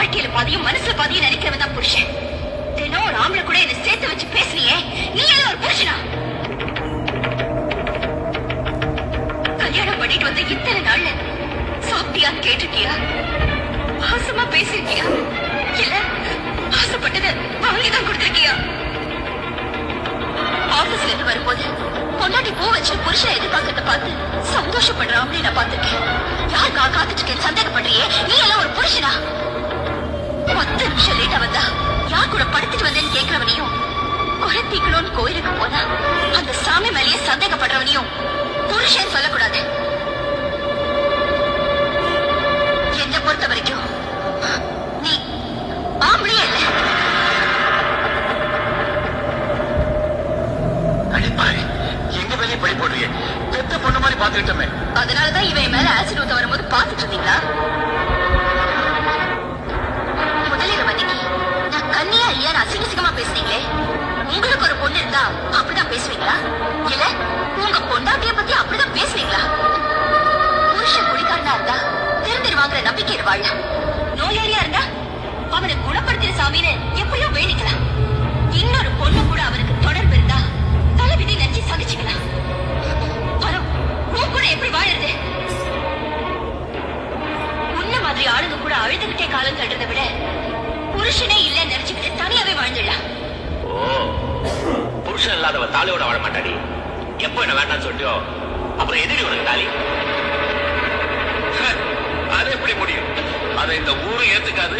வாழ்க்கையில பாதியும் மனசுல பாதியும் நினைக்கிறவன் தான் புருஷன். தினம் ஒரு ஆம்பளை கூட என்ன சேர்த்து வச்சு பேசுனியே, நீ எல்லாம் ஒரு புருஷனா? கல்யாணம் பண்ணிட்டு வந்து இத்தனை நாள்ல சாப்பிட்டியான்னு கேட்டுட்டியா? பாசமா பேசிருக்கியா? இல்ல ஆசைப்பட்டது அவளுக்குதான் கொடுத்திருக்கியா? ஆபீஸ்ல இருந்து வரும்போது பொண்டாட்டி பூ வச்சு புருஷனை எதிர்பார்க்கறத பார்த்து சந்தோஷப்படுற ஆம்பளை நான் பார்த்திருக்கேன். யாருக்கா காத்துட்டு இருக்கேன்னு சந்தேகப்படுறியே, நீ எல்லாம் ஒரு புருஷனா? 10 நிமிஷம் லேட்டா வந்தா யார் கூட படுத்துட்டு வந்தேன்னு கேட்கிறவனையும், குறைத்திக்கணும்னு கோயிலுக்கு போனா அந்த சாமி மேலேயே சந்தேகப்படுறவனையும் புருஷன் சொல்லக்கூடாது. என்ன பொறுத்த வரைக்கும் நீ ஆம்பளையே இல்ல. எங்க வேலையை படி போடுறீங்க? பெத்த பொண்ணு மாதிரி பாத்துக்கிட்டோமே. அதனாலதான் இவன் மேல ஆசிட் ஊத்த வரும்போது பாத்துட்டு இருந்தீங்களா? முதலிரவு அன்னைக்கு நான் கண்ணியா இல்லையா அசிங்கமா பேசுனீங்களே, உங்களுக்கு ஒரு பொண்ணு இருந்தா அப்படிதான் பேசுவீங்களா? இல்ல உங்க பொண்டாட்டிய பத்தி அப்படிதான் பேசுவீங்களா? புருஷன் குடிக்காரனா இருந்தா திருந்திருவாங்கிற நம்பிக்கையில வாழ, நோயாளியா இருந்தா அவனை குணப்படுத்தின சாமின்னு எப்படியோ வேணிக்கலாம். இன்னொரு பொண்ணு கூட அவனுக்கு தொடர்பு இருந்தா தலைவிதி நெஞ்சு சகிச்சுக்கலாம். வரும் உன் கூட எப்படி வாழறது? உன்ன மாதிரி ஆளுங்க கூட அழுதுகிட்டே காலம் தள்ளுறதை விட புருஷனே இல்ல நினைச்சுக்கிட்டு தனியாவே வாழ்ந்துடலாம். ஓ, புருஷன் இல்லாதவ தாலியோட வாழ மாட்டாடி. எப்போ என்ன வேண்டாம்னு சொல்லியோ அப்புறம் எதிரி உனக்கு தாலி. அது எப்படி முடியும்? அதை இந்த ஊரு ஏத்துக்காது.